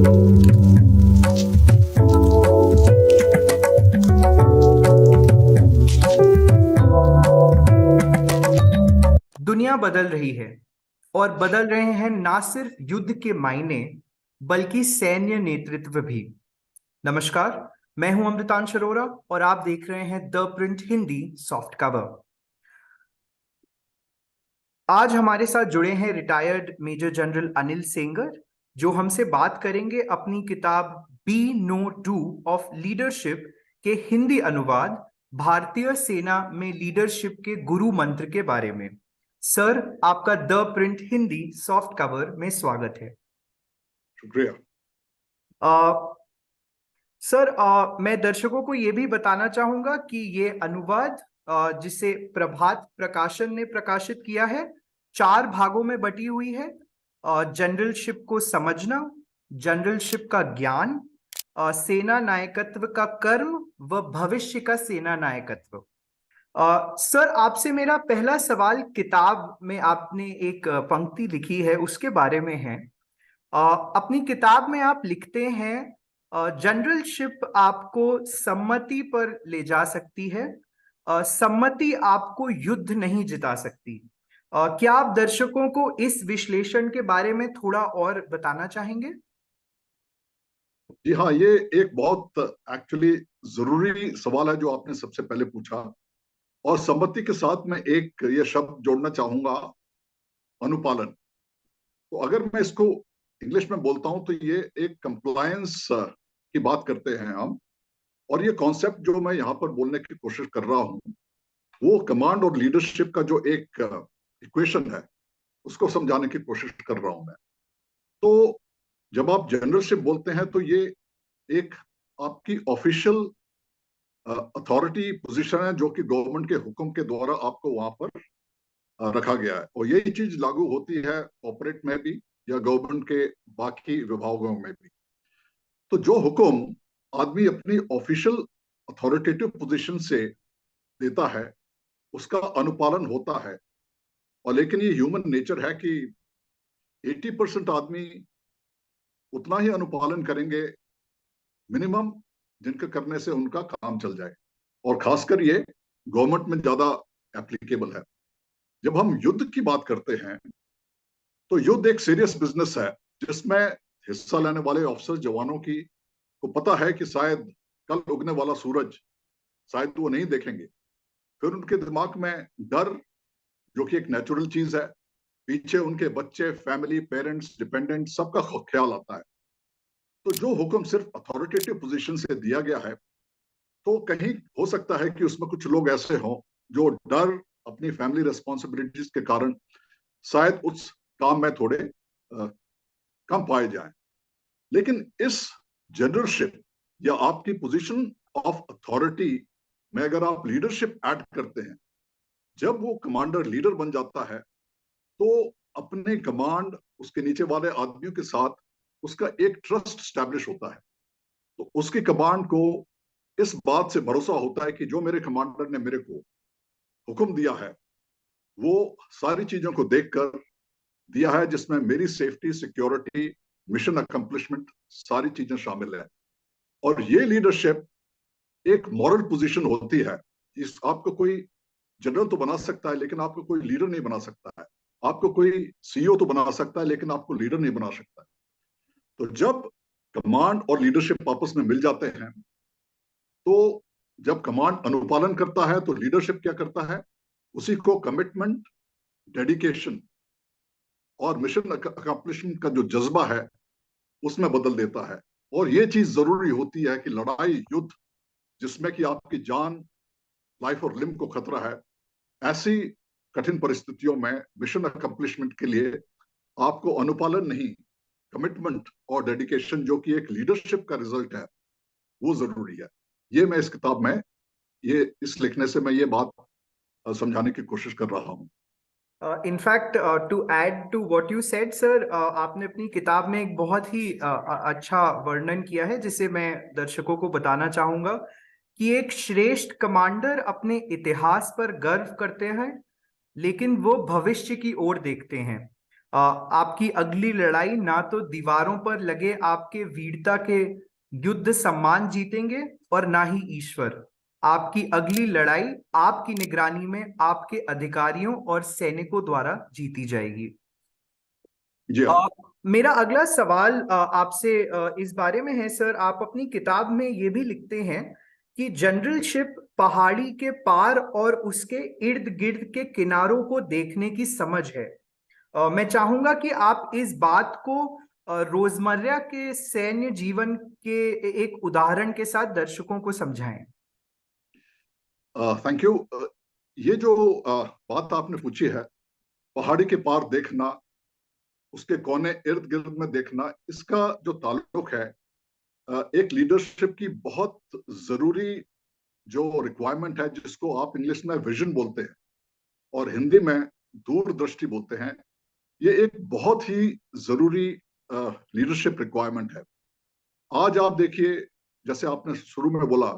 दुनिया बदल रही है और बदल रहे हैं ना सिर्फ युद्ध के मायने बल्कि सैन्य नेतृत्व भी। नमस्कार, मैं हूं अमृतांश अरोरा और आप देख रहे हैं the print Hindi soft cover. आज हमारे साथ जुड़े हैं retired major general Anil Sengar, जो हमसे बात करेंगे अपनी किताब be know do of leadership के हिंदी अनुवाद भारतीय सेना में लीडरशिप के गुरु मंत्र के बारे में। सर, आपका the print Hindi soft cover में स्वागत है। शुक्रिया। सर, मैं दर्शकों को ये भी बताना चाहूंगा कि ये अनुवाद जिसे प्रभात प्रकाशन ने प्रकाशित किया है, 4 भागों में बटी हुई है। जनरलशिप को समझना, जनरलशिप का ज्ञान, सेना नायकत्व का कर्म व भविष्य का सेना नायकत्व। सर, आपसे मेरा पहला सवाल किताब में आपने एक पंक्ति लिखी है उसके बारे में है। अपनी किताब में आप लिखते हैं, जनरलशिप आपको सम्मति पर ले जा सकती है, सम्मति आपको युद्ध नहीं जिता सकती। क्या आप दर्शकों को इस विश्लेषण के बारे में थोड़ा और बताना चाहेंगे? जी हाँ, ये एक बहुत एक्चुअली जरूरी सवाल है जो आपने सबसे पहले पूछा। और सम्मति के साथ मैं एक ये शब्द जोड़ना चाहूंगा, अनुपालन। तो अगर मैं इसको इंग्लिश में बोलता हूं तो ये एक कंप्लायंस की बात करते हैं हम। और ये कॉन्सेप्ट जो मैं यहाँ पर बोलने की कोशिश कर रहा हूँ वो कमांड और लीडरशिप का जो एक इक्वेशन है उसको समझाने की कोशिश कर रहा हूं मैं। तो जब आप जनरलशिप बोलते हैं तो ये एक आपकी ऑफिशियल अथॉरिटी पोजीशन है जो कि गवर्नमेंट के हुक्म के द्वारा आपको वहां पर रखा गया है। और यही चीज लागू होती है कॉर्पोरेट में भी या गवर्नमेंट के बाकी विभागों में भी। तो जो हुक्म आदमी अपनी ऑफिशियल अथॉरिटेटिव पोजीशन से देता है उसका अनुपालन होता है। और लेकिन ये ह्यूमन नेचर है कि 80% आदमी उतना ही अनुपालन करेंगे मिनिमम जिनके करने से उनका काम चल जाए। और खासकर ये गवर्नमेंट में ज्यादा एप्लीकेबल है। जब हम युद्ध की बात करते हैं तो युद्ध एक सीरियस बिजनेस है जिसमें हिस्सा लेने वाले ऑफिसर जवानों की को पता है कि शायद कल उगने वाला सूरज शायद वो नहीं देखेंगे। फिर उनके दिमाग में डर, जो कि एक नेचुरल चीज है, पीछे उनके बच्चे, फैमिली, पेरेंट्स, डिपेंडेंट, सबका ख्याल आता है। तो जो हुक्म सिर्फ अथॉरिटेटिव पोजीशन से दिया गया है तो कहीं हो सकता है कि उसमें कुछ लोग ऐसे हों जो डर, अपनी फैमिली रिस्पॉन्सिबिलिटीज के कारण शायद उस काम में थोड़े कम पाए जाएं। लेकिन इस जनरलशिप या आपकी पोजीशन ऑफ अथॉरिटी में अगर आप लीडरशिप ऐड करते हैं, जब वो कमांडर लीडर बन जाता है तो अपने कमांड, उसके नीचे वाले आदमियों के साथ उसका एक ट्रस्ट स्टैब्लिश होता है। तो उसकी कमांड को इस बात से भरोसा होता है कि जो मेरे कमांडर ने मेरे को हुक्म दिया है वो सारी चीजों को देखकर दिया है जिसमें मेरी सेफ्टी, सिक्योरिटी, मिशन अकम्प्लिशमेंट सारी चीजें शामिल है। और ये लीडरशिप एक मॉरल पोजीशन होती है। इस आपको कोई जनरल तो बना सकता है लेकिन आपको कोई लीडर नहीं बना सकता है। आपको कोई सीईओ तो बना सकता है लेकिन आपको लीडर नहीं बना सकता है। तो जब कमांड और लीडरशिप आपस में मिल जाते हैं तो जब कमांड अनुपालन करता है तो लीडरशिप क्या करता है, उसी को कमिटमेंट, डेडिकेशन और मिशन अकम्प्लिशमेंट का जो जज्बा है उसमें बदल देता है। और ये चीज जरूरी होती है कि लड़ाई, युद्ध जिसमें कि आपकी जान, लाइफ और लिम्ब को खतरा है, ऐसी कठिन परिस्थितियों में मिशन अकम्प्लिशमेंट के लिए आपको अनुपालन नहीं, कमिटमेंट और डेडिकेशन जो कि एक लीडरशिप का रिजल्ट है वो जरूरी है। ये मैं इस किताब में, ये इस लिखने से मैं ये बात समझाने की कोशिश कर रहा हूँ। In fact, to add to what you said sir, आपने अपनी किताब में एक बहुत ही अच्छा वर्णन किया है जिसे मैं दर्शकों को बताना चाहूंगा कि एक श्रेष्ठ कमांडर अपने इतिहास पर गर्व करते हैं लेकिन वो भविष्य की ओर देखते हैं। आपकी अगली लड़ाई ना तो दीवारों पर लगे आपके वीरता के युद्ध सम्मान जीतेंगे और ना ही ईश्वर। आपकी अगली लड़ाई आपकी निगरानी में आपके अधिकारियों और सैनिकों द्वारा जीती जाएगी। जी हाँ। मेरा अगला सवाल आपसे इस बारे में है सर। आप अपनी किताब में ये भी लिखते हैं कि जनरलशिप पहाड़ी के पार और उसके इर्द गिर्द के किनारों को देखने की समझ है। मैं चाहूंगा कि आप इस बात को रोजमर्रा के सैन्य जीवन के एक उदाहरण के साथ दर्शकों को समझाएं। Thank you. ये जो बात आपने पूछी है, पहाड़ी के पार देखना, उसके कोने इर्द गिर्द में देखना, इसका जो ताल्लुक है एक लीडरशिप की बहुत जरूरी जो रिक्वायरमेंट है, जिसको आप इंग्लिश में विजन बोलते हैं और हिंदी में दूरदृष्टि बोलते हैं। ये एक बहुत ही जरूरी लीडरशिप रिक्वायरमेंट है। आज आप देखिए, जैसे आपने शुरू में बोला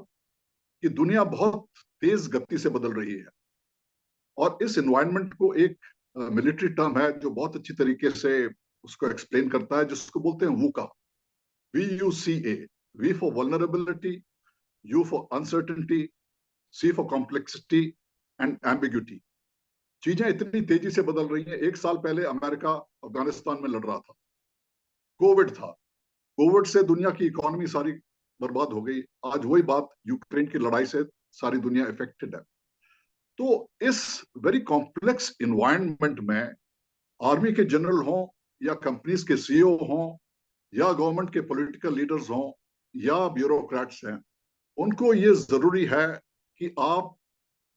कि दुनिया बहुत तेज गति से बदल रही है और इस एनवायरनमेंट को एक मिलिट्री टर्म है जो बहुत अच्छी तरीके से उसको एक्सप्लेन करता है, जिसको बोलते हैं VUCA. VUCA। We for vulnerability, you for uncertainty, C for complexity and ambiguity. चीजें इतनी तेजी से बदल रही हैं। एक साल पहले अमेरिका अफगानिस्तान में लड़ रहा था, कोविड था, कोविड से दुनिया की इकोनॉमी सारी बर्बाद हो गई। आज वही बात, यूक्रेन की लड़ाई से सारी दुनिया इफेक्टेड है। तो इस वेरी कॉम्प्लेक्स इन्वायरमेंट में आर्मी के जनरल हों या कंपनीज के CEO हों या गवर्नमेंट के पॉलिटिकल लीडर्स हों या ब्यूरोक्रेट्स हैं, उनको ये जरूरी है कि आप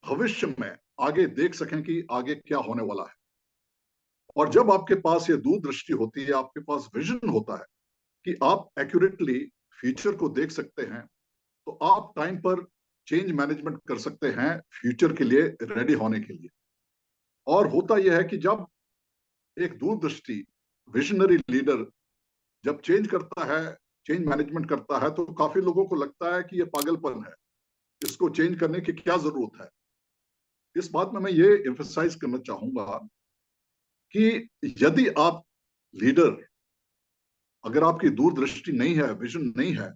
भविष्य में आगे देख सकें कि आगे क्या होने वाला है। और जब आपके पास ये दूरदृष्टि होती है, आपके पास विजन होता है कि आप एक्यूरेटली फ्यूचर को देख सकते हैं, तो आप टाइम पर चेंज मैनेजमेंट कर सकते हैं फ्यूचर के लिए रेडी होने के लिए। और होता यह है कि जब एक दूरदृष्टि विजनरी लीडर जब चेंज करता है, चेंज मैनेजमेंट करता है, तो काफी लोगों को लगता है कि ये पागलपन है, इसको चेंज करने की क्या जरूरत है। इस बात में मैं ये एम्फसाइज करना चाहूंगा कि यदि आप लीडर, अगर आपकी दूरदृष्टि नहीं है, विजन नहीं है,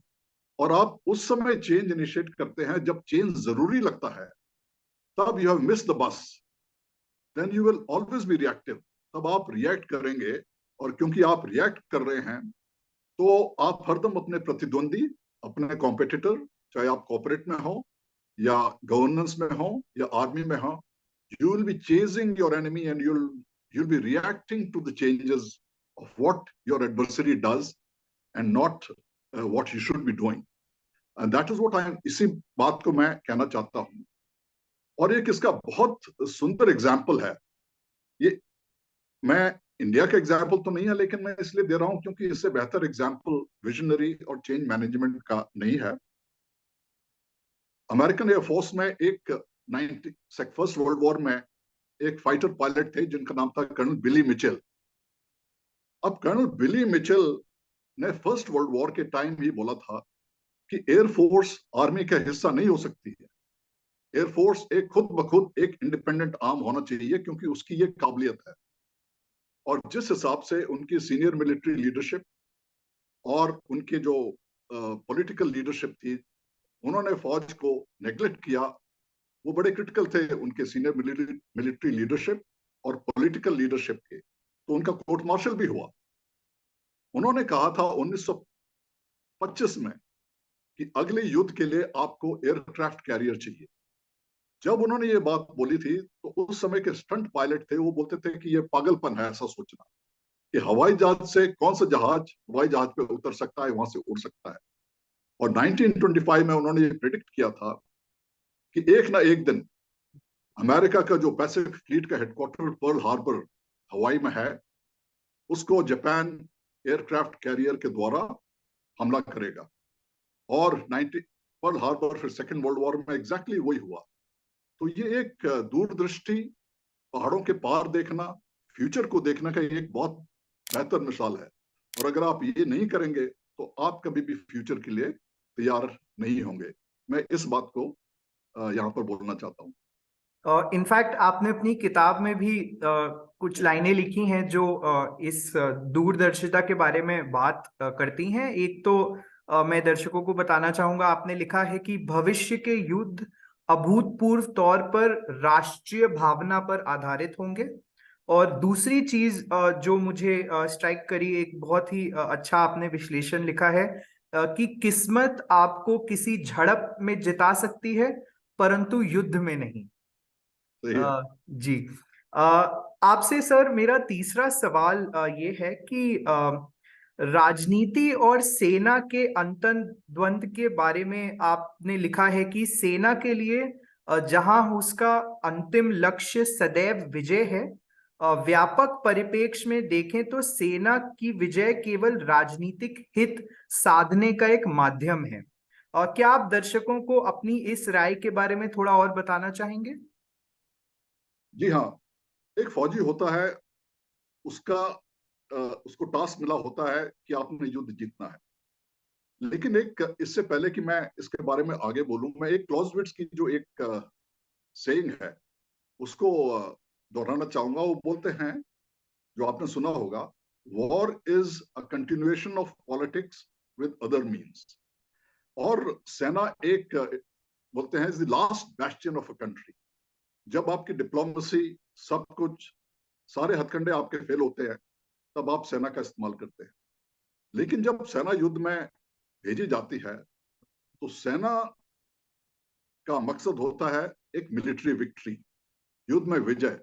और आप उस समय चेंज इनिशिएट करते हैं जब चेंज जरूरी लगता है, तब you have miss the bus, then you will always be reactive. तब आप रिएक्ट करेंगे, और क्योंकि आप रिएक्ट कर रहे हैं, तो आप हरदम अपने प्रतिद्वंदी, अपने कॉम्पिटिटर, चाहे आप कॉर्पोरेट में हो या गवर्नेंस में हो या आर्मी में हो, you will be chasing your enemy and you'll be reacting to the changes of what your adversary does and not what you should be doing. And that is what I am, इसी बात को मैं कहना चाहता हूं। और एक इसका बहुत सुंदर एग्जाम्पल है ये। मैं इंडिया का एग्जाम्पल तो नहीं है, लेकिन मैं इसलिए दे रहा हूं क्योंकि इससे बेहतर एग्जाम्पल विजनरी और चेंज मैनेजमेंट का नहीं है। अमेरिकन एयरफोर्स में एक 91st वर्ल्ड वॉर में एक फाइटर पायलट थे जिनका नाम था कर्नल बिली मिचेल। अब कर्नल बिली मिचेल ने फर्स्ट वर्ल्ड वॉर के टाइम ही बोला था कि एयरफोर्स आर्मी का हिस्सा नहीं हो सकती है। एयरफोर्स एक खुद ब खुद एक इंडिपेंडेंट आर्म होना चाहिए, क्योंकि उसकी ये काबिलियत है। और जिस हिसाब से उनकी सीनियर मिलिट्री लीडरशिप और उनकी जो पॉलिटिकल लीडरशिप थी, उन्होंने फौज को नेग्लेक्ट किया। वो बड़े क्रिटिकल थे उनके सीनियर मिलिट्री लीडरशिप और पॉलिटिकल लीडरशिप के। तो उनका कोर्ट मार्शल भी हुआ। उन्होंने कहा था 1925 में कि अगले युद्ध के लिए आपको एयरक्राफ्ट कैरियर चाहिए। जब उन्होंने ये बात बोली थी, तो उस समय के स्टंट पायलट थे, वो बोलते थे कि ये पागलपन है ऐसा सोचना कि हवाई जहाज से कौन सा जहाज हवाई जहाज पे उतर सकता है, वहां से उड़ सकता है। और 1925 में उन्होंने ये प्रिडिक्ट किया था कि एक ना एक दिन अमेरिका का जो पैसिफिक फ्लीट का हेडक्वार्टर पर्ल हार्बर हवाई में है, उसको जापान एयरक्राफ्ट कैरियर के द्वारा हमला करेगा। और 90 पर्ल हार्बर फिर सेकेंड वर्ल्ड वॉर में एग्जैक्टली वही हुआ। तो ये एक दूरदृष्टि, पहाड़ों के पार देखना, फ्यूचर को देखने का एक बहुत बेहतर मिसाल है। और अगर आप ये नहीं करेंगे, तो आप कभी भी फ्यूचर के लिए तैयार नहीं होंगे। मैं इस बात को यहाँ पर बोलना चाहता हूँ। इनफैक्ट आपने अपनी किताब में भी कुछ लाइनें लिखी हैं जो इस दूरदर्शिता के बारे में बात करती हैं। एक तो मैं दर्शकों को बताना चाहूंगा, आपने लिखा है कि भविष्य के युद्ध अभूतपूर्व तौर पर राष्ट्रीय भावना पर आधारित होंगे। और दूसरी चीज जो मुझे स्ट्राइक करी, एक बहुत ही अच्छा आपने विश्लेषण लिखा है कि किस्मत आपको किसी झड़प में जिता सकती है परंतु युद्ध में नहीं। सही है। जी। अ, आपसे सर मेरा तीसरा सवाल ये है कि राजनीति और सेना के अंतर्द्वंद के बारे में आपने लिखा है कि सेना के लिए जहां उसका अंतिम लक्ष्य सदैव विजय है, व्यापक परिप्रेक्ष्य में देखें तो सेना की विजय केवल राजनीतिक हित साधने का एक माध्यम है। और क्या आप दर्शकों को अपनी इस राय के बारे में थोड़ा और बताना चाहेंगे? जी हाँ। एक फौजी होता है, उसका उसको टास्क मिला होता है कि आपने युद्ध जीतना है। लेकिन एक इससे पहले कि मैं इसके बारे में आगे बोलूं, मैं एक क्लॉजविट्स की जो एक सेइंग है उसको दोहराना चाहूंगा। वो बोलते हैं, जो आपने सुना होगा, war is a continuation of politics with other means. और सेना एक बोलते हैं, is the last Bastian of a country. जब आपकी डिप्लोमेसी, सब कुछ, सारे हथकंडे आपके फेल होते हैं, तब आप सेना का इस्तेमाल करते हैं। लेकिन जब सेना युद्ध में भेजी जाती है, तो सेना का मकसद होता है एक मिलिट्री विक्ट्री, युद्ध में विजय।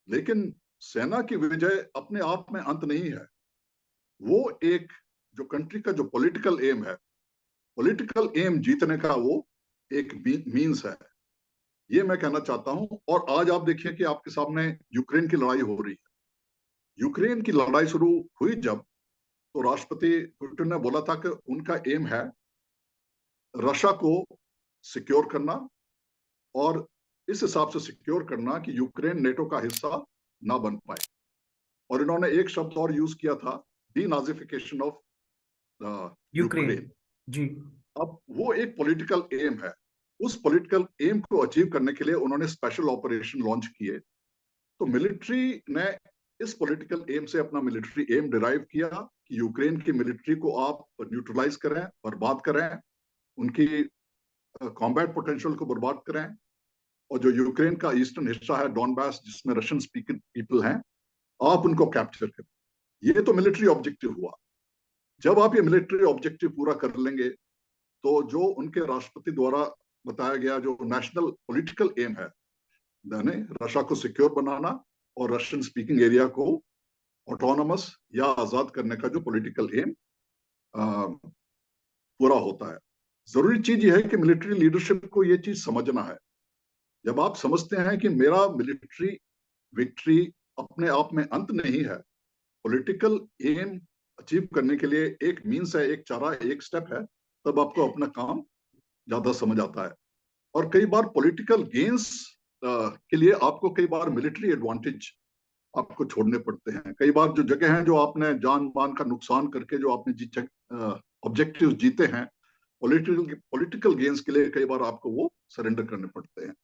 लेकिन सेना की विजय अपने आप में अंत नहीं है। वो एक, जो कंट्री का जो पॉलिटिकल एम है, पॉलिटिकल एम जीतने का वो एक मीन्स है। ये मैं कहना चाहता हूं। और आज आप देखिए कि आपके सामने यूक्रेन की लड़ाई हो रही है। यूक्रेन की लड़ाई शुरू हुई जब, तो राष्ट्रपति पुतिन ने बोला था कि उनका एम है रशिया को सिक्योर करना, और इस हिसाब से सिक्योर करना कि यूक्रेन नेटो का हिस्सा ना बन पाए। और इन्होंने एक शब्द और यूज किया था, डीनाजिफिकेशन ऑफ यूक्रेन। यूक्रेन। जी। अब वो एक पॉलिटिकल एम है। उस पॉलिटिकल एम को अचीव करने के लिए उन्होंने स्पेशल ऑपरेशन लॉन्च किए। तो मिलिट्री ने इस पॉलिटिकल एम से अपना मिलिट्री एम डिराइव किया कि यूक्रेन की मिलिट्री को आप न्यूट्रलाइज करें, बर्बाद करें, उनकी कॉम्बैट पोटेंशियल को बर्बाद करें। और जो यूक्रेन का ईस्टर्न हिस्सा है, डॉनबास, जिसमें रशियन स्पीकिंग पीपल हैं, आप उनको कैप्चर करें। ये तो मिलिट्री ऑब्जेक्टिव हुआ। जब आप ये मिलिट्री ऑब्जेक्टिव पूरा कर लेंगे, तो जो उनके राष्ट्रपति द्वारा बताया गया जो नेशनल पॉलिटिकल एम है, यानी रशिया को सिक्योर बनाना और रशियन स्पीकिंग एरिया को ऑटोनमस या आजाद करने का जो पॉलिटिकल एम पूरा होता है। जरूरी चीज यह है कि मिलिट्री लीडरशिप को यह चीज समझना है। जब आप समझते हैं कि मेरा मिलिट्री विक्ट्री अपने आप में अंत नहीं है, पॉलिटिकल एम अचीव करने के लिए एक मीन्स है, एक चारा, एक स्टेप है, तब आपको अपना काम ज्यादा समझ आता है। और कई बार पॉलिटिकल गेन्स के लिए आपको कई बार मिलिट्री एडवांटेज आपको छोड़ने पड़ते हैं। कई बार जो जगह हैं, जो आपने जान मान का नुकसान करके जो आपने जीते, ऑब्जेक्टिव जीते हैं, पॉलिटिकल पॉलिटिकल गेन्स के लिए कई बार आपको वो सरेंडर करने पड़ते हैं।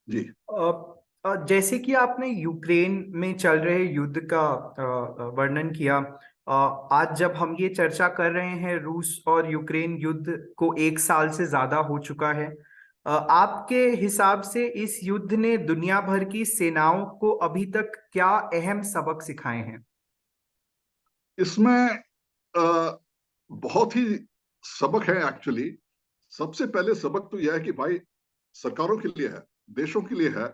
जी जैसे कि आपने यूक्रेन में चल रहे युद्ध का वर्णन किया, आज जब हम ये चर्चा कर रहे हैं, रूस और यूक्रेन युद्ध को 1 साल से ज्यादा हो चुका है। आपके हिसाब से इस युद्ध ने दुनिया भर की सेनाओं को अभी तक क्या अहम सबक सिखाए हैं? इसमें बहुत ही सबक है एक्चुअली। सबसे पहले सबक तो यह है कि भाई, सरकारों के लिए है, देशों के लिए है,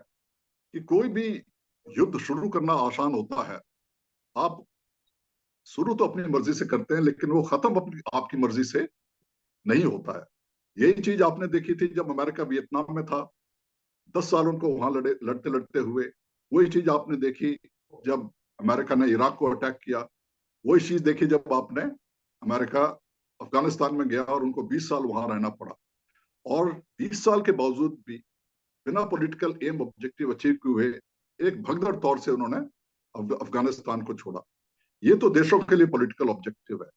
कि कोई भी युद्ध शुरू करना आसान होता है। आप शुरू तो अपनी मर्जी से करते हैं, लेकिन वो खत्म अपनी आपकी मर्जी से नहीं होता है। यही चीज आपने देखी थी जब अमेरिका वियतनाम में था, 10 साल उनको वहां लड़ते लड़ते हुए। वही चीज आपने देखी जब अमेरिका ने इराक को अटैक किया। वही चीज देखी जब आपने अमेरिका अफगानिस्तान में गया और उनको 20 साल वहां रहना पड़ा। और 20 साल के बावजूद भी बिना पॉलिटिकल एम ऑब्जेक्टिव अचीव किए हुए एक भगदड़ तौर से उन्होंने अफगानिस्तान को छोड़ा। ये तो देशों के लिए पॉलिटिकल ऑब्जेक्टिव है।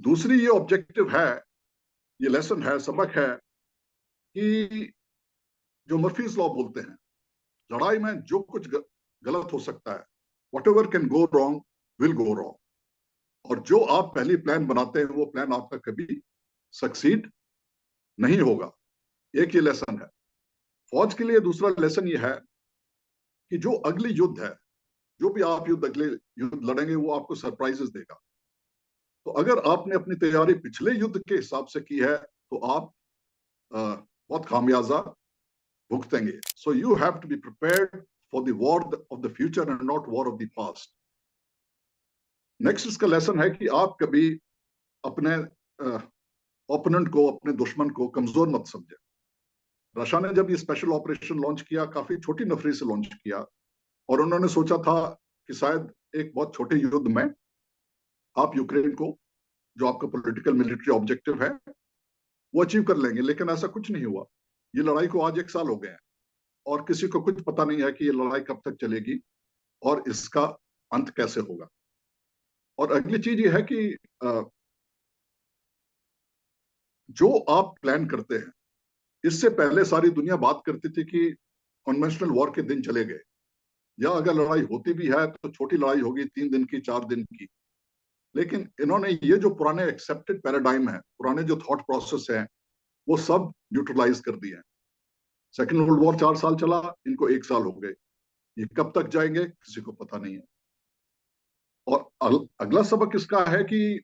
दूसरी ये ऑब्जेक्टिव है, ये लेसन है, सबक है, कि जो मर्फीज लॉ बोलते हैं, लड़ाई में जो कुछ गलत हो सकता है, what ever can go wrong will go wrong, और जो आप पहली प्लान बनाते हैं वो प्लान आपका कभी सक्सीड नहीं होगा। एक ये लेसन है। फौज के लिए दूसरा लेसन ये है कि जो अगली युद्ध है, जो भी आप अगले युद्ध लड़ेंगे वो आपको सरप्राइजेस देगा। तो अगर आपने अपनी तैयारी पिछले युद्ध के हिसाब से की है तो आप बहुत खामियाजा भुगतेंगे। So you have to be prepared for the war of the future and not war of the past. Next इसका लेसन है कि आप कभी अपने ओपोनेंट को, अपने दुश्मन को कमजोर मत समझे। रशिया ने जब ये स्पेशल ऑपरेशन लॉन्च किया, काफी छोटी नफरी से लॉन्च किया, और उन्होंने सोचा था कि शायद एक बहुत छोटे युद्ध में आप यूक्रेन को, जो आपका पॉलिटिकल मिलिट्री ऑब्जेक्टिव है, वो अचीव कर लेंगे। लेकिन ऐसा कुछ नहीं हुआ। ये लड़ाई को आज 1 साल हो गए हैं और किसी को कुछ पता नहीं है कि ये लड़ाई कब तक चलेगी और इसका अंत कैसे होगा। और अगली चीज ये है कि जो आप प्लान करते हैं, इससे पहले सारी दुनिया बात करती थी कि कन्वेंशनल वॉर के दिन चले गए, या अगर लड़ाई होती भी है तो छोटी लड़ाई होगी, 3 दिन की, 4 दिन की। लेकिन इन्होंने ये जो पुराने एक्सेप्टेड पैराडाइम है, पुराने जो थॉट प्रोसेस है, वो सब न्यूट्रलाइज कर दिए हैं। सेकेंड वर्ल्ड वॉर 4 साल चला, इनको 1 साल हो गए। ये कब तक जाएंगे किसी को पता नहीं है। और अगला सबक इसका है कि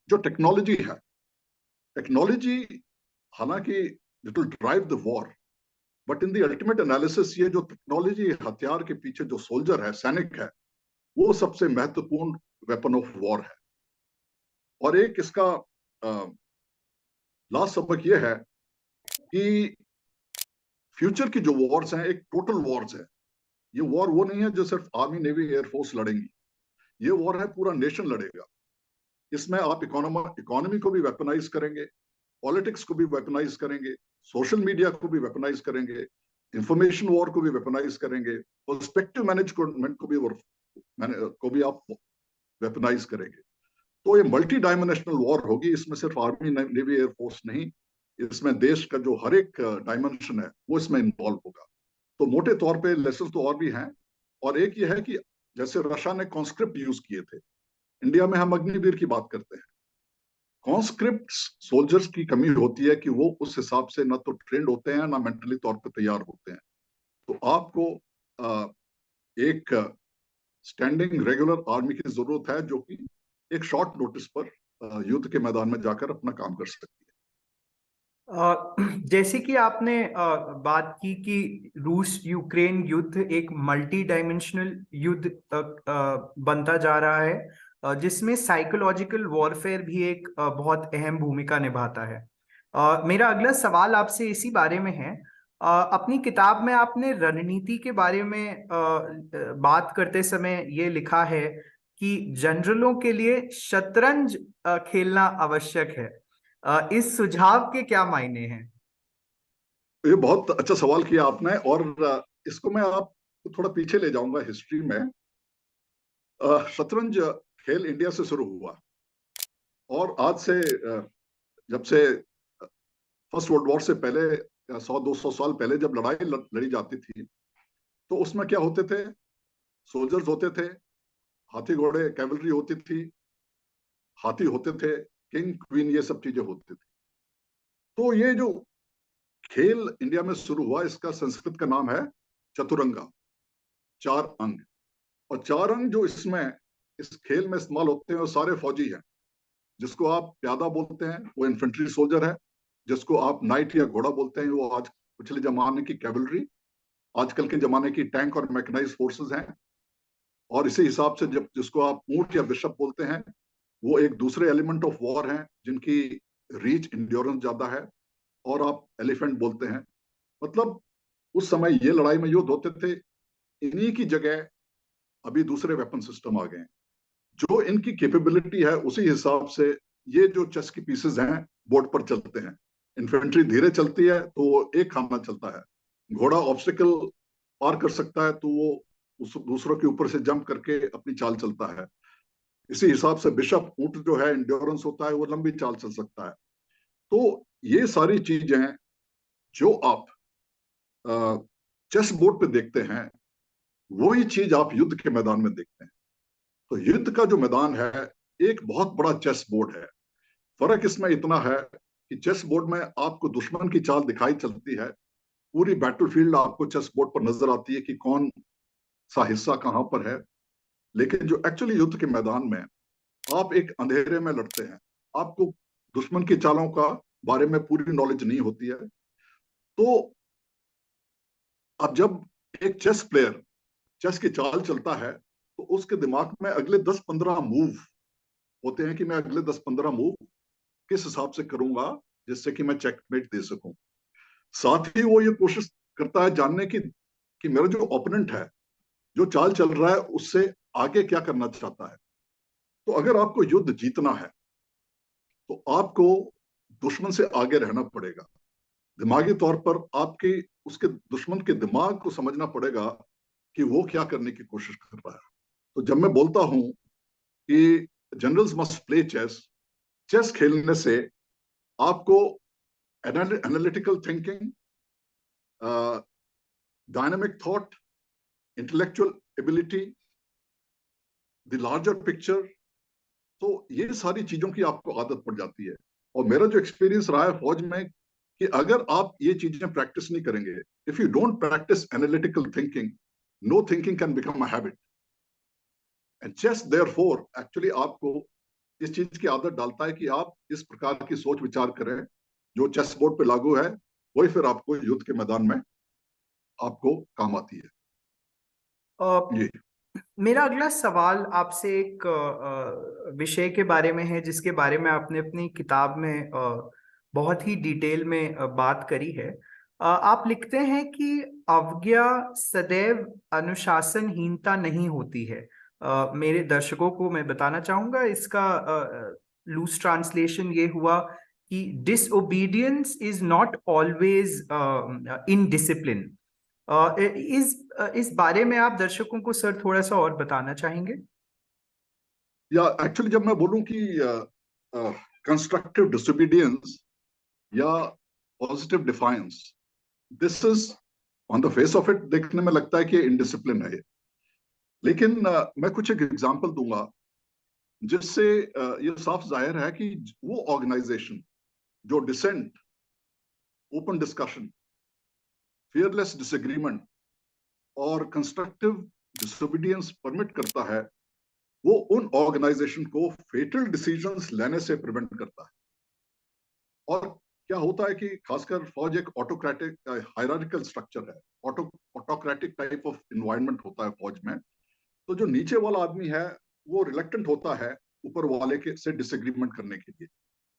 जो टेक्नोलॉजी है, टेक्नोलॉजी हालांकि it will drive the war, but in the ultimate analysis ये जो टेक्नोलॉजी हथियार के पीछे जो सोल्जर है, सैनिक है, वो सबसे महत्वपूर्ण वेपन ऑफ वॉर है। और एक इसका लास्ट सबक ये है कि फ्यूचर की जो वॉर्स हैं एक टोटल वॉर्स है। ये वॉर वो नहीं है जो सिर्फ आर्मी, नेवी, एयरफोर्स लड़ेंगी। ये वॉर है पूरा नेशन लड़ेगा। इसमें आप इकोनॉमी को भी वेपनाइज करेंगे, पॉलिटिक्स को भी वेपनाइज करेंगे, सोशल मीडिया को भी वेपनाइज करेंगे, इंफॉर्मेशन वॉर को भी वेपनाइज करेंगे, पर्सपेक्टिव मैनेजमेंट को भी आप वेपनाइज करेंगे। तो ये मल्टी डायमेंशनल वॉर होगी। इसमें सिर्फ आर्मी, नेवी, एयरफोर्स नहीं, इसमें देश का जो हर एक डायमेंशन है वो इसमें इन्वॉल्व होगा। तो मोटे तौर पे लेसन तो और भी हैं। और एक ये है कि जैसे रशिया ने कॉन्स्क्रिप्ट यूज किए थे, इंडिया में हम अग्निवीर की बात करते हैं। कॉन्स्क्रिप्ट सोल्जर्स की कमी होती है कि वो उस हिसाब से ना तो ट्रेंड होते हैं, ना मेंटली तौर पर तैयार होते हैं। तो आपको एक स्टैंडिंग रेगुलर आर्मी की जरूरत है, जो कि एक शॉर्ट नोटिस पर युद्ध के मैदान में जाकर अपना काम कर सकती है। जैसे कि आपने बात की कि रूस यूक्रेन युद्ध एक मल्टी डायमेंशनल युद्ध बनता जा रहा है, जिसमें साइकोलॉजिकल वॉरफेयर भी एक बहुत अहम भूमिका निभाता है। मेरा अगला सवाल आपसे इसी बारे में है। अपनी किताब में आपने रणनीति के बारे में बात करते समय ये लिखा है कि जनरलों के लिए शतरंज खेलना आवश्यक है। इस सुझाव के क्या मायने हैं? ये बहुत अच्छा सवाल किया आपने, और इसको मैं आपको थोड़ा पीछे ले जाऊंगा हिस्ट्री में। शतरंज खेल इंडिया से शुरू हुआ, और आज से जब से फर्स्ट वर्ल्ड वॉर से पहले 100-200 साल पहले जब लड़ाई लड़ी जाती थी, तो उसमें क्या होते थे? सोल्जर्स होते थे, हाथी घोड़े, कैवलरी होती थी, हाथी होते थे, किंग क्वीन, ये सब चीजें होती थी। तो ये जो खेल इंडिया में शुरू हुआ, इसका संस्कृत का नाम है चतुरंगा, 4 अंग। और 4 अंग जो इसमें इस खेल में इस्तेमाल होते हैं वो सारे फौजी हैं। जिसको आप प्यादा बोलते हैं वो इन्फेंट्री सोल्जर है, जिसको आप नाइट या घोड़ा बोलते हैं वो आज पिछले जमाने की कैवलरी, आजकल के जमाने की टैंक और मैकेनाइज्ड फोर्सेस हैं। और इसी हिसाब से जब जिसको आप ऊंट या बिशप बोलते हैं, वो एक दूसरे एलिमेंट ऑफ वॉर हैं जिनकी रीच, इंड्योरेंस ज्यादा है। और आप एलिफेंट बोलते हैं। मतलब उस समय ये लड़ाई में युद्ध होते थे। इन्हीं की जगह अभी दूसरे वेपन सिस्टम आ गए हैं, जो इनकी कैपेबिलिटी है उसी हिसाब से ये जो चेस की पीसेस हैं बोर्ड पर चलते हैं। इन्फेंट्री धीरे चलती है तो वो एक खाना चलता है, घोड़ा ऑब्स्टिकल पार कर सकता है तो वो उस दूसरों के ऊपर से जंप करके अपनी चाल चलता है। इसी हिसाब से बिशप, ऊंट जो है, इंड्योरेंस होता है, वो लंबी चाल चल सकता है। तो ये सारी चीजें हैं जो आप चेस बोर्ड पे देखते हैं, वही चीज आप युद्ध के मैदान में देखते हैं। तो युद्ध का जो मैदान है एक बहुत बड़ा चेस बोर्ड है। फर्क इसमें इतना है कि चेस बोर्ड में आपको दुश्मन की चाल दिखाई चलती है, पूरी बैटलफील्ड आपको चेस बोर्ड पर नजर आती है कि कौन सा हिस्सा कहां पर है। लेकिन जो एक्चुअली युद्ध के मैदान में आप एक अंधेरे में लड़ते हैं, आपको दुश्मन की चालों का बारे में पूरी नॉलेज नहीं होती है। तो अब जब एक चेस प्लेयर चेस की चाल चलता है तो उसके दिमाग में अगले 10-15 मूव होते हैं कि मैं अगले 10-15 मूव किस हिसाब से करूंगा जिससे कि मैं चेकमेट दे सकूं। साथ ही वो ये कोशिश करता है जानने की कि मेरा जो ओपोनेंट है, जो चाल चल रहा है, उससे आगे क्या करना चाहता है। तो अगर आपको युद्ध जीतना है तो आपको दुश्मन से आगे रहना पड़ेगा। दिमागी तौर पर आपके उसके दुश्मन के दिमाग को समझना पड़ेगा कि वो क्या करने की कोशिश कर रहा है। तो जब मैं बोलता हूं कि generals must play chess, chess खेलने से आपको analytical thinking, dynamic thought, intellectual ability, the larger picture, तो ये सारी चीजों की आपको आदत पड़ जाती है। और मेरा जो एक्सपीरियंस रहा है फौज में कि अगर आप ये चीजें प्रैक्टिस नहीं करेंगे, if you don't practice analytical thinking, no thinking can become a habit. And chess therefore actually आपको इस चीज की आदत डालता है कि आप इस प्रकार की सोच विचार करें जो चेस बोर्ड पे लागू है, वही फिर आपको युद्ध के मैदान में आपको काम आती है। अ, ये मेरा अगला सवाल आपसे एक विषय के बारे में है जिसके बारे में आपने अपनी किताब में बहुत ही डिटेल में बात करी है। आप लिखते हैं कि अवज्ञा सदैव अनुशासनहीनता नहीं होती है। मेरे दर्शकों को मैं बताना चाहूंगा, इसका लूज ट्रांसलेशन ये हुआ कि disobedience is not always in discipline. इस बारे में आप दर्शकों को सर थोड़ा सा और बताना चाहेंगे? या एक्चुअली जब मैं बोलूं कि कंस्ट्रक्टिव डिसोबीडियंस या positive defiance, this is on the face of it देखने में लगता है कि इनडिसिप्लिन है ये। लेकिन मैं कुछ एक एग्जांपल दूंगा जिससे ये साफ जाहिर है कि वो ऑर्गेनाइजेशन जो dissent, open discussion, fearless disagreement और कंस्ट्रक्टिव डिसोबीडियंस परमिट करता है, वो उन ऑर्गेनाइजेशन को फेटल डिसीजंस लेने से प्रिवेंट करता है। और क्या होता है कि खासकर फौज एक ऑटोक्रेटिक हायरार्किकल स्ट्रक्चर है, ऑटोक्रेटिक टाइप ऑफ इन्वायरमेंट होता है फौज में। तो जो नीचे वाला आदमी है वो रिलेक्टेंट होता है ऊपर वाले के से डिसएग्रीमेंट करने के लिए।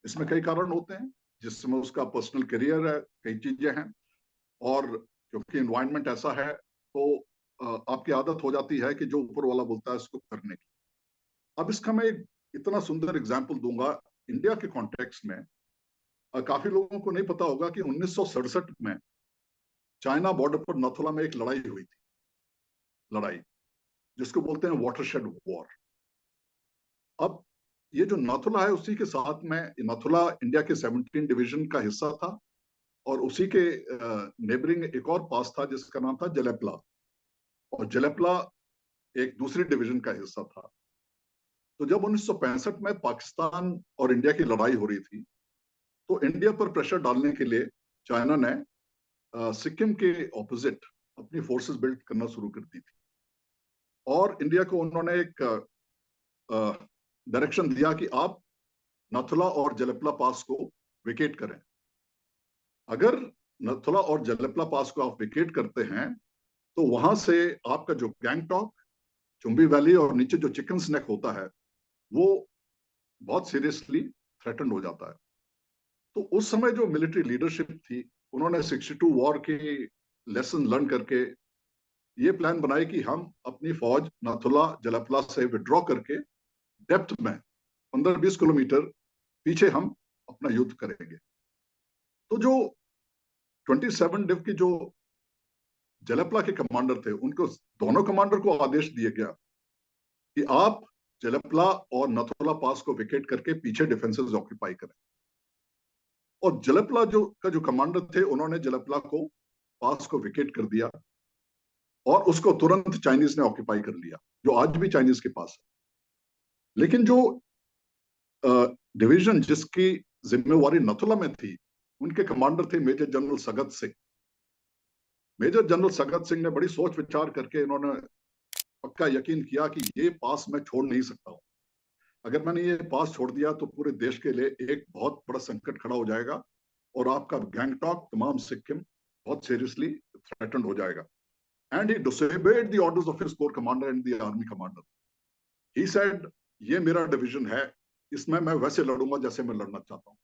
इसमें कई कारण होते हैं, जिसमें उसका पर्सनल करियर है, कई चीजें हैं। और क्योंकि इन्वायरमेंट ऐसा है तो आपकी आदत हो जाती है कि जो ऊपर वाला बोलता है उसको करने की। अब इसका मैं एक इतना सुंदर एग्जाम्पल दूंगा इंडिया के कॉन्टेक्स्ट में। काफी लोगों को नहीं पता होगा कि 1967 में चाइना बॉर्डर पर नथुला में एक लड़ाई हुई थी, लड़ाई जिसको बोलते हैं वाटरशेड वॉर। अब ये जो नथुला है उसी के साथ में, नथुला इंडिया के 17 डिवीजन का हिस्सा था और उसी के नेबरिंग एक और पास था जिसका नाम था जलेपला, और जलेपला एक दूसरी डिवीजन का हिस्सा था। तो जब 1965 में पाकिस्तान और इंडिया की लड़ाई हो रही थी तो इंडिया पर प्रेशर डालने के लिए चाइना ने सिक्किम के ऑपोजिट अपनी फोर्सेस बिल्ड करना शुरू कर दी थी। और इंडिया को उन्होंने एक डायरेक्शन दिया कि आप नथुला और जलेपला पास को विकेट करें। अगर नथुला और जलेपला पास को आप विकेट करते हैं तो वहां से आपका जो गैंगटॉक, चुंबी वैली और नीचे जो चिकन स्नेक होता है वो बहुत सीरियसली थ्रेटन हो जाता है। तो उस समय जो मिलिट्री लीडरशिप थी उन्होंने 62 वॉर की लेसन लर्न करके ये प्लान बनाई कि हम अपनी फौज नाथुला जलपला से विड्रॉ करके डेप्थ में 15-20 किलोमीटर पीछे हम अपना युद्ध करेंगे। तो जो 27 डिव की जो जलपला के कमांडर थे उनको, दोनों कमांडर को आदेश दिया गया कि आप जलपला और नथुला पास को विकेट करके पीछे डिफेंसेस ऑक्यूपाई करें। और जलपला जो का जो कमांडर थे उन्होंने जलपला को पास को विकेट कर दिया और उसको तुरंत चाइनीज ने ऑक्यूपाई कर लिया, जो आज भी चाइनीज के पास है। लेकिन जो डिवीजन जिसकी जिम्मेवारी नथुला में थी, उनके कमांडर थे major general Sagat Singh. Major general Sagat Singh ने बड़ी सोच विचार करके इन्होंने पक्का यकीन किया कि ये पास मैं छोड़ नहीं सकता हूं। अगर मैंने ये पास छोड़ दिया तो पूरे देश के लिए एक बहुत बड़ा संकट खड़ा हो जाएगा और आपका गैंगटॉक, तमाम सिक्किम बहुत सीरियसली थ्रेटन्ड हो जाएगा। And he disobeyed the orders of his core commander and the army commander. He said, ये मेरा डिवीजन है, इसमें मैं वैसे लड़ूंगा जैसे मैं लड़ना चाहता हूँ।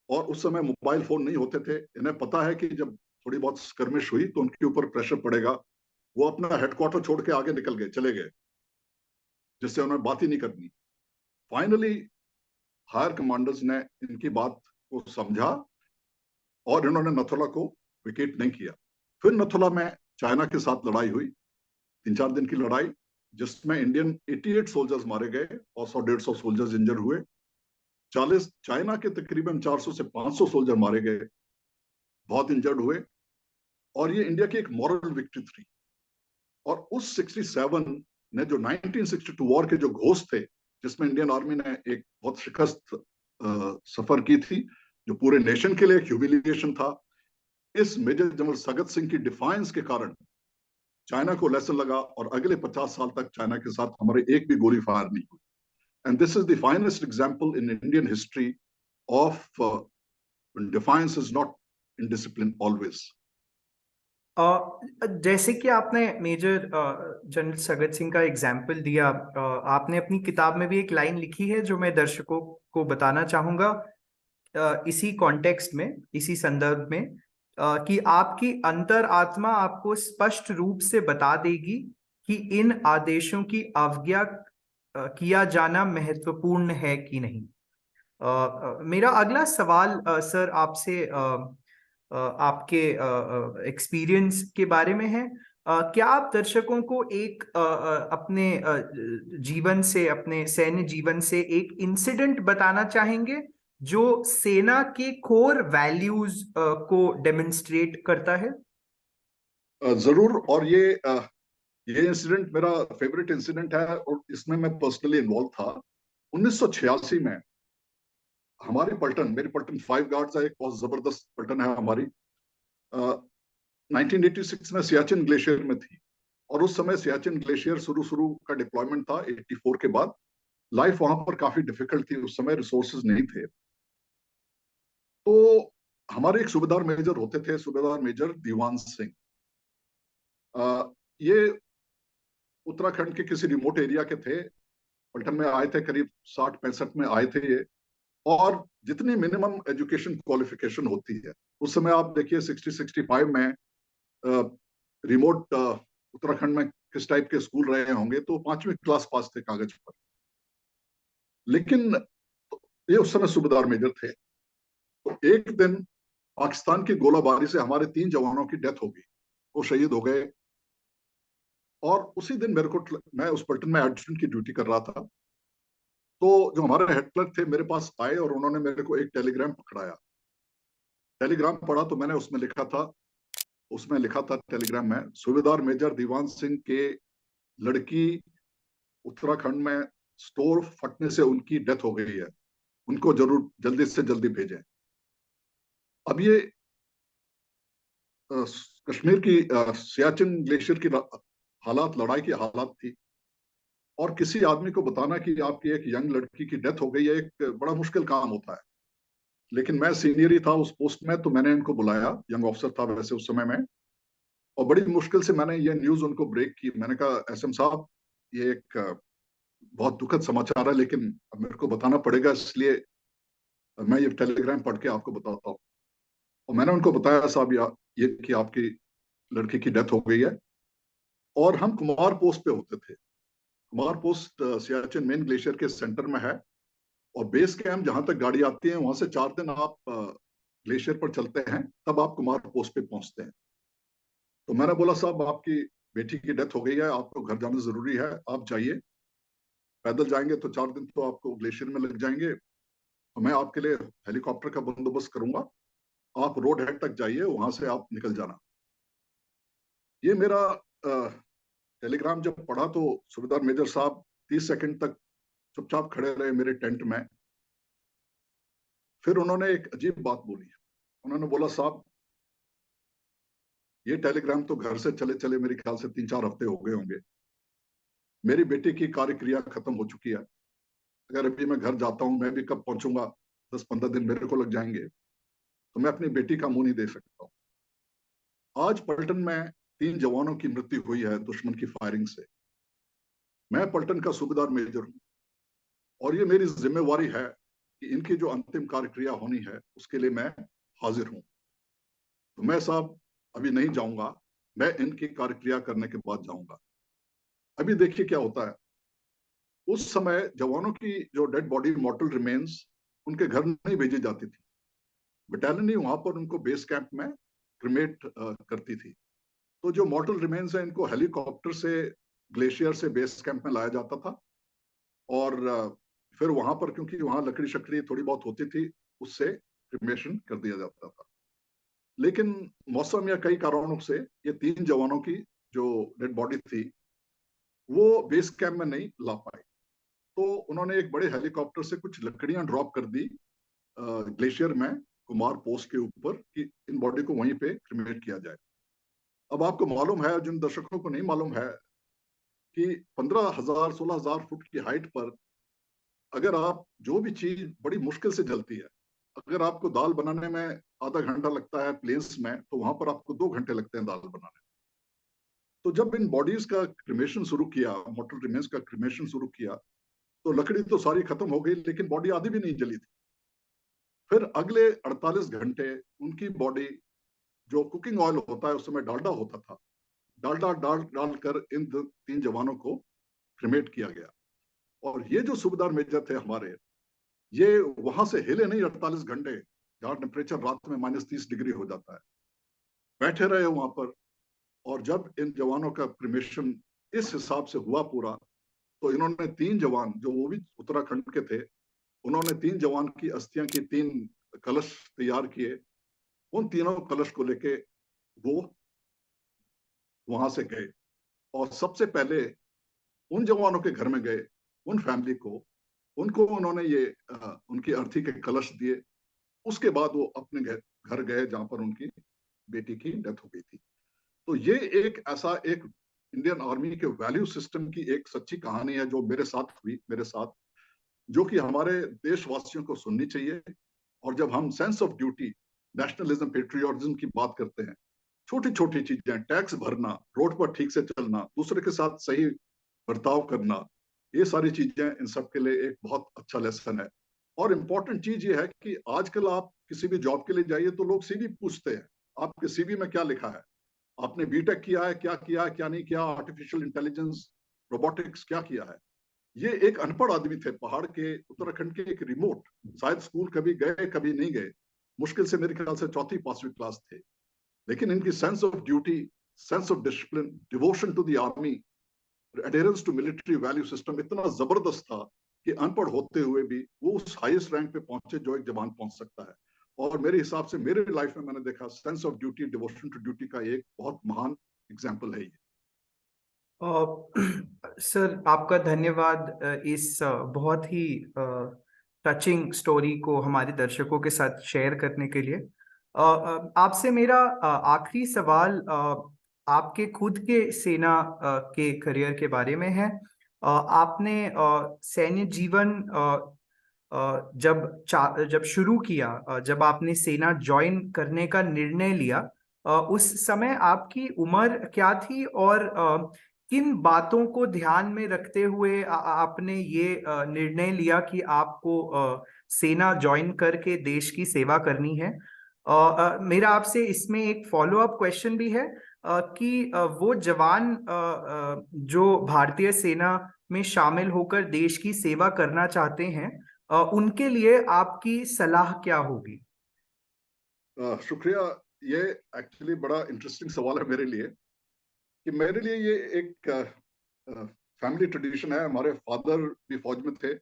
और उस समय मोबाइल फोन नहीं होते थे। इन्हें पता है कि जब थोड़ी बहुत स्कर्मिश हुई तो उनके ऊपर प्रेशर पड़ेगा। वो अपना हेडक्वार्टर छोड़ के आगे निकल गए, चले गए, जिससे उन्हें बात ही नहीं करनी। फाइनली हायर कमांडर्स ने इनकी बात को समझा और इन्होंने नथुला को विकेट नहीं किया। फिर नथुला में चाइना के साथ लड़ाई हुई, 3-4 दिन की लड़ाई, जिसमें इंडियन 88 सोल्जर्स मारे गए और 100-150 सोल्जर्स इंजर हुए। 40 चाइना के तकरीबन 400 से 500 सोल्जर मारे गए, बहुत इंजर्ड हुए। और ये इंडिया की एक मॉरल विक्ट्री थी। और उस 67 ने जो 1962 वॉर के जो घोष थे, जिसमें इंडियन आर्मी ने एक बहुत शिकस्त सफर की थी, जो पूरे नेशन के लिए एक ह्यूमिलिएशन था, इस मेजर जनरल सगत सिंह की डिफाइंस के कारण चाइना को लेसन लगा और अगले 50 साल तक चाइना के साथ हमारे एक भी गोली फायर नहीं हुई। And this is the finest example in Indian history of defines is not indiscipline always. जैसे कि आपने मेजर जनरल सगत सिंह का एग्जाम्पल दिया, आपने अपनी किताब में भी एक लाइन लिखी है जो मैं दर्शकों को बताना चाहूंगा इसी कॉन्टेक्स्ट में, इसी संदर्भ में, कि आपकी अंतर आत्मा आपको स्पष्ट रूप से बता देगी कि इन आदेशों की अवज्ञा किया जाना महत्वपूर्ण है कि नहीं। मेरा अगला सवाल सर आपसे आपके एक्सपीरियंस के बारे में है। क्या आप दर्शकों को एक अपने जीवन से, अपने सैन्य जीवन से एक इंसिडेंट बताना चाहेंगे जो सेना के कोर वैल्यूज को डेमोन्स्ट्रेट करता है? जरूर। और ये इंसिडेंट मेरा फेवरेट इंसिडेंट है और इसमें मैं पर्सनली इन्वॉल्व था। 1986 में हमारी पलटन, मेरी पलटन 5 गार्ड्स है, एक बहुत जबरदस्त पलटन है हमारी, 1986 में सियाचिन ग्लेशियर में थी। और उस समय सियाचिन ग्लेशियर शुरू शुरू का डिप्लॉयमेंट था 84 के बाद। लाइफ वहां पर काफी डिफिकल्ट थी, उस समय रिसोर्सेज नहीं थे। तो हमारे एक सूबेदार मेजर होते थे, सूबेदार मेजर दीवान सिंह। ये उत्तराखंड के किसी रिमोट एरिया के थे, पलटन में आए थे, करीब 60-65 में आए थे ये। और जितनी मिनिमम एजुकेशन क्वालिफिकेशन होती है उस समय, आप देखिए 60-65 में रिमोट उत्तराखंड में किस टाइप के स्कूल रहे होंगे, तो 5वीं क्लास पास थे कागज पर। लेकिन ये उस समय सूबेदार मेजर थे। तो एक दिन पाकिस्तान की गोलाबारी से हमारे 3 जवानों की डेथ हो गई, वो शहीद हो गए। और उसी दिन मैं उस पलटन में एडजुटेंट की ड्यूटी कर रहा था। तो जो हमारे हेड क्लर्क थे मेरे पास आए और उन्होंने मेरे को एक टेलीग्राम पकड़ाया। टेलीग्राम पढ़ा तो मैंने उसमें लिखा था टेलीग्राम में, सूबेदार मेजर दीवान सिंह के लड़की उत्तराखंड में स्टोर फटने से उनकी डेथ हो गई है, उनको जरूर जल्दी से जल्दी भेजें। अब ये कश्मीर की सियाचिन ग्लेशियर की हालात, लड़ाई की हालात थी। और किसी आदमी को बताना कि आपकी एक यंग लड़की की डेथ हो गई है एक बड़ा मुश्किल काम होता है। लेकिन मैं सीनियर ही था उस पोस्ट में, तो मैंने इनको बुलाया, यंग ऑफिसर था वैसे उस समय में, और बड़ी मुश्किल से मैंने ये न्यूज उनको ब्रेक की। मैंने कहा, एसएम साहब, ये एक बहुत दुखद समाचार है, लेकिन अब मेरे को बताना पड़ेगा, इसलिए मैं ये टेलीग्राम पढ़ के आपको बताता हूँ। और मैंने उनको बताया, साहब ये कि आपकी लड़की की डेथ हो गई है। और हम कुमार पोस्ट पे होते थे। Kumar post Siachen main glacier के सेंटर में है, और बेस कैंप जहां तक गाड़ी आती है वहां से 4 दिन आप ग्लेशियर पर चलते हैं, तब आप कुमार पोस्ट पे पहुंचते हैं। तो मैंने बोला, साहब आपकी बेटी की डेथ हो गई है, आपको घर जाना जरूरी है, आप जाइए। पैदल जाएंगे तो 4 दिन तो आपको ग्लेशियर में लग जाएंगे, तो मैं आपके लिए हेलीकॉप्टर का बंदोबस्त करूंगा, आप रोड हेड तक जाइए, वहां से आप निकल जाना। ये मेरा टेलीग्राम जब पढ़ा तो सूबेदार मेजर साहब 30 सेकंड तक चुपचाप खड़े रहे मेरे टेंट में। फिर उन्होंने एक अजीब बात बोली। उन्होंने बोला, साहब ये टेलीग्राम तो घर से चले चले मेरे ख्याल से 3-4 हफ्ते हो गए होंगे। मेरी बेटी की कार्य क्रिया खत्म हो चुकी है। अगर अभी मैं घर जाता हूं, मैं भी कब पहुंचूंगा, 10-15 दिन मेरे को लग जाएंगे, तो मैं अपनी बेटी का मुंह नहीं देख सकता हूं। आज पलटन में 3 जवानों की मृत्यु हुई है दुश्मन की फायरिंग से। मैं पलटन का सूबेदार मेजर हूं और ये मेरी जिम्मेवारी है कि इनकी जो अंतिम कार्य क्रिया होनी है उसके लिए मैं हाजिर हूं। तो मैं साहब अभी नहीं जाऊंगा, मैं इनकी कार्य क्रिया करने के बाद जाऊंगा। अभी देखिए क्या होता है। उस समय जवानों की जो डेड बॉडी, मॉर्टल रिमेन्स, उनके घर नहीं भेजी जाती थी। बटालियन ही वहां पर उनको बेस कैंप में क्रिमेट करती थी। तो जो मॉर्टल रिमेन्स है इनको हेलीकॉप्टर से ग्लेशियर से बेस कैंप में लाया जाता था और फिर वहां पर, क्योंकि वहां लकड़ी शकड़ी थोड़ी बहुत होती थी, उससे क्रिमेशन कर दिया जाता था। लेकिन मौसम या कई कारणों से ये 3 जवानों की जो डेड बॉडी थी वो बेस कैंप में नहीं ला पाए। तो उन्होंने एक बड़े हेलीकॉप्टर से कुछ लकड़ियां ड्रॉप कर दी ग्लेशियर में, कुमार पोस्ट के ऊपर, कि इन बॉडी को वहीं पे क्रिमेट किया जाए। अब आपको मालूम है, जिन दर्शकों को नहीं मालूम है, कि 15,000 16,000 फुट की हाइट पर अगर आप जो भी चीज बड़ी मुश्किल से जलती है, अगर आपको दाल बनाने में आधा घंटा लगता है प्लेन्स में, तो वहां पर आपको 2 घंटे लगते हैं दाल बनाने में। तो जब इन बॉडीज का क्रिमेशन शुरू किया, मॉर्टल रिमेन्स का क्रिमेशन शुरू किया, तो लकड़ी तो सारी खत्म हो गई लेकिन बॉडी आधी भी नहीं जली थी। फिर अगले 48 घंटे उनकी बॉडी, जो कुकिंग ऑयल होता है उस समय डालडा होता था, डालडा डालकर इन 3 जवानों को क्रिमेट किया गया। और ये जो सूबेदार मेजर थे हमारे, ये वहां से हिले नहीं 48 घंटे, जहां टेम्परेचर रात में -30 डिग्री हो जाता है। बैठे रहे वहां पर। और जब इन जवानों का क्रिमेशन इस हिसाब से हुआ पूरा, तो इन्होंने 3 जवान, जो वो भी उत्तराखंड के थे, उन्होंने 3 जवान की अस्थियां की 3 कलश तैयार किए। उन तीनों कलश को लेके वो वहां से गए और सबसे पहले उन जवानों के घर में गए, उन फैमिली को, उनको उन्होंने ये उनकी अर्थी के कलश दिए। उसके बाद वो अपने घर गए जहां पर उनकी बेटी की डेथ हो गई थी। तो ये एक ऐसा एक इंडियन आर्मी के वैल्यू सिस्टम की एक सच्ची कहानी है जो मेरे साथ हुई, मेरे साथ, जो कि हमारे देशवासियों को सुननी चाहिए। और जब हम sense of duty, nationalism, patriotism की बात करते हैं, छोटी छोटी चीजें, टैक्स भरना, रोड पर ठीक से चलना, दूसरे के साथ सही बर्ताव करना, ये सारी चीजें इन सब के लिए एक बहुत अच्छा लेसन है। और इम्पोर्टेंट चीज ये है कि आजकल आप किसी भी जॉब के लिए जाइए तो लोग सीवी पूछते हैं, आपके सीवी में क्या लिखा है, आपने बीटेक किया है, क्या नहीं किया, आर्टिफिशियल इंटेलिजेंस, रोबोटिक्स क्या किया है। ये एक अनपढ़ आदमी थे, पहाड़ के, उत्तराखंड के एक रिमोट, शायद स्कूल कभी गए कभी नहीं गए, मुश्किल से मेरे ख्याल से 4th-5वीं क्लास थे। लेकिन इनकी sense of duty, sense of discipline, devotion to the army, adherence to military value system इतना जबरदस्त था कि अनपढ़ होते हुए भी वो उस हाईएस्ट रैंक पे पहुंचे जो एक जवान पहुंच सकता है। और मेरे हिसाब से मेरे लाइफ में मैंने देखा sense of duty, devotion to duty का एक बहुत महान एग्जाम्पल है ये। सर आपका धन्यवाद इस बहुत ही टचिंग स्टोरी को हमारे दर्शकों के साथ शेयर करने के लिए। आपसे मेरा आखिरी सवाल आपके खुद के सेना के करियर के बारे में है। आपने सैन्य जीवन जब शुरू किया, जब आपने सेना ज्वाइन करने का निर्णय लिया, उस समय आपकी उम्र क्या थी और किन बातों को ध्यान में रखते हुए आपने ये निर्णय लिया कि आपको सेना ज्वाइन करके देश की सेवा करनी है। मेरा आपसे इसमें एक फॉलो अप क्वेश्चन भी है कि वो जवान जो भारतीय सेना में शामिल होकर देश की सेवा करना चाहते हैं, उनके लिए आपकी सलाह क्या होगी? शुक्रिया। ये एक्चुअली बड़ा इंटरेस्टिंग सवाल है मेरे लिए, कि मेरे लिए ये एक फैमिली ट्रेडिशन है। हमारे फादर भी फौज में थे,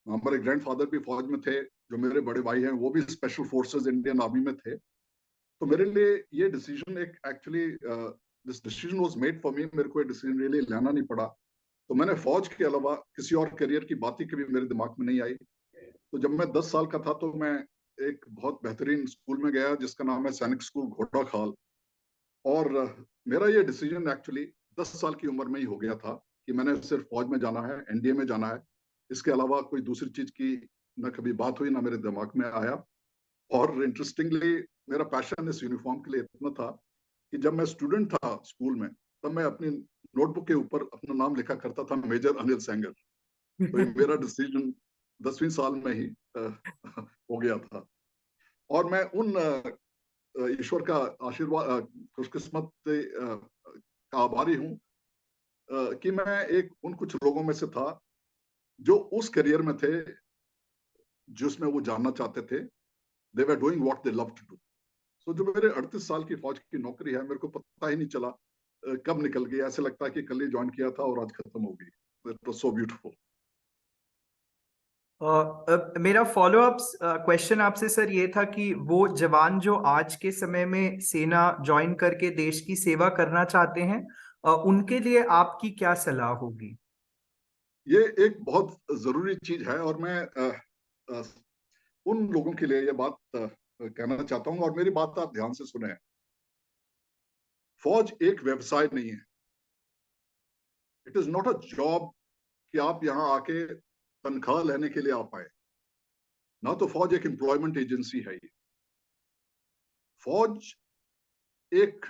हमारे ग्रैंडफादर भी फौज में थे, जो मेरे बड़े भाई हैं वो भी स्पेशल फोर्सेस इंडियन आर्मी में थे। तो मेरे लिए ये डिसीजन एक actually this decision was made for me, मेरे को ये डिसीजन रियली लेना नहीं पड़ा। तो मैंने फौज के अलावा किसी और करियर की बात ही कभी मेरे दिमाग में नहीं आई। तो जब मैं 10 साल का था तो मैं एक बहुत बेहतरीन स्कूल में गया जिसका नाम है सैनिक स्कूल घोड़ा खाल। और मेरा ये डिसीजन एक्चुअली 10 साल की उम्र में ही हो गया था कि मैंने सिर्फ फौज में जाना है, एनडीए में जाना है। इसके अलावा कोई दूसरी चीज की न कभी बात हुई, ना मेरे दिमाग में आया। और इंटरेस्टिंगली मेरा पैशन इस यूनिफॉर्म के लिए इतना था कि जब मैं स्टूडेंट था स्कूल में, तब मैं अपनी नोटबुक के ऊपर अपना नाम लिखा करता था, मेजर अनिल सेंगर। तो ये मेरा डिसीजन 10वीं साल में ही हो गया था। और मैं उन ईश्वर का आशीर्वाद, खुशकिस्मत का आभारी हूँ कि मैं एक उन कुछ लोगों में से था जो उस करियर में थे जिसमें वो जानना चाहते थे। They were doing what they love to do. So जो मेरे 38 साल की फौज की नौकरी है, मेरे को पता ही नहीं चला कब निकल गई। ऐसे लगता है कि कल ही ज्वाइन किया था और आज खत्म हो गई। It was so beautiful. मेरा फॉलो अप क्वेश्चन आपसे सर ये था कि वो जवान जो आज के समय में सेना ज्वाइन करके देश की सेवा करना चाहते हैं, उनके लिए आपकी क्या सलाह होगी? ये एक बहुत जरूरी चीज है और मैं उन लोगों के लिए ये बात कहना चाहता हूँ, और मेरी बात आप ध्यान से सुने। फौज एक व्यवसाय नहीं है। It is not a job कि आप यहाँ आके तनख्वाह लेने के लिए आप आए। ना तो फौज एक एम्प्लॉयमेंट एजेंसी है। ये फौज एक,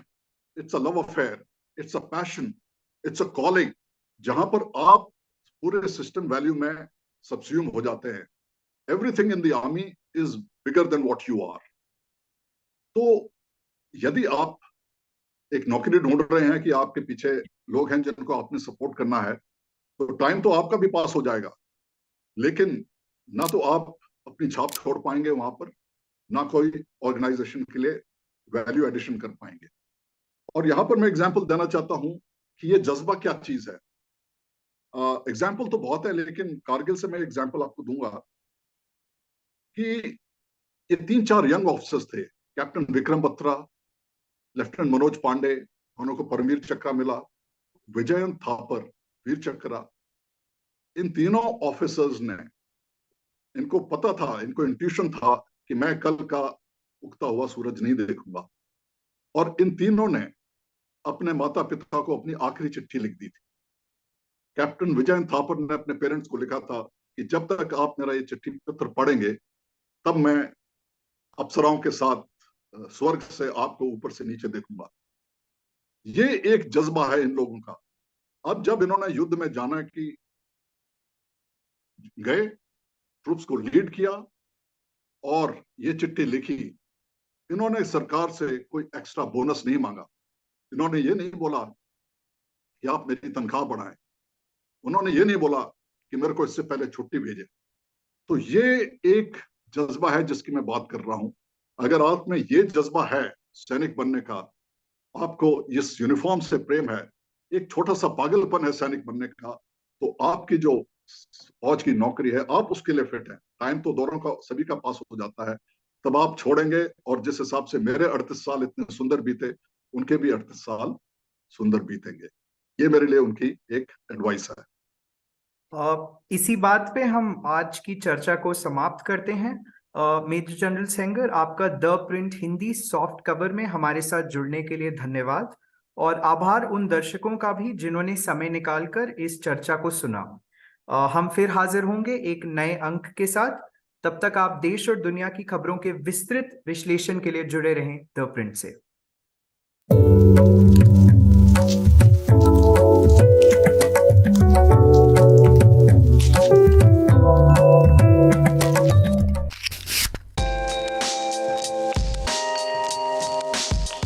it's a love affair, it's a passion, it's a calling, जहां पर आप पूरे सिस्टम वैल्यू में सब्स्यूम हो जाते हैं। Everything in the army is bigger than what you are. तो यदि आप एक नौकरी ढूंढ रहे हैं कि आपके पीछे लोग हैं जिनको आपने सपोर्ट करना है, तो टाइम तो आपका भी पास हो जाएगा, लेकिन ना तो आप अपनी छाप छोड़ पाएंगे वहां पर, ना कोई ऑर्गेनाइजेशन के लिए वैल्यू एडिशन कर पाएंगे। और यहां पर मैं एग्जांपल देना चाहता हूं कि ये जज्बा क्या चीज है। एग्जाम्पल तो बहुत है, लेकिन कारगिल से मैं एग्जाम्पल आपको दूंगा कि ये 3-4 यंग ऑफिसर्स थे। कैप्टन विक्रम बत्रा, लेफ्टिनेंट मनोज पांडे, उनको परमवीर चक्र मिला, विजयन थापर, वीर चक्र। इन तीनों ऑफिसर्स ने, इनको पता था, इनको इंट्यूशन था कि मैं कल का उगता हुआ सूरज नहीं देखूंगा। और इन तीनों ने अपने माता पिता को अपनी आखिरी चिट्ठी लिख दी थी। कैप्टन विजयन थापर ने अपने पेरेंट्स को लिखा था कि जब तक आप मेरा ये चिट्ठी पत्र पढ़ेंगे, तब मैं अप्सराओं के साथ स्वर्ग से आपको ऊपर से नीचे देखूंगा। ये एक जज्बा है इन लोगों का। अब जब इन्होंने युद्ध में जाना कि गए, ट्रूप्स को लीड किया और ये चिट्ठी लिखी, इन्होंने सरकार से कोई एक्स्ट्रा बोनस नहीं मांगा। इन्होंने ये नहीं बोला कि आप मेरी तनख्वाह बढ़ाएं। उन्होंने ये नहीं बोला कि मेरे को इससे पहले छुट्टी भेजे। तो ये एक जज्बा है जिसकी मैं बात कर रहा हूं। अगर आप में ये जज्बा है सैनिक बनने का, आपको इस यूनिफॉर्म से प्रेम है, एक छोटा सा पागलपन है सैनिक बनने का, तो आपकी जो फौज की नौकरी है, आप उसके लिए फिट है। टाइम तो दोनों का, सभी का पास हो जाता है, तब आप छोड़ेंगे। और जिस हिसाब से मेरे 38 साल इतने सुंदर बीते, उनके भी 38 साल सुंदर बीतेंगे। ये मेरे लिए उनकी एक एडवाइस है। इसी बात पे हम आज की चर्चा को समाप्त करते हैं। मेजर जनरल सेंगर, आपका the print Hindi soft cover में हमारे साथ जुड़ने के लिए धन्यवाद, और आभार उन दर्शकों का भी जिन्होंने समय निकालकर इस चर्चा को सुना। हम फिर हाजिर होंगे एक नए अंक के साथ। तब तक आप देश और दुनिया की खबरों के विस्तृत विश्लेषण के लिए जुड़े रहें द प्रिंट से।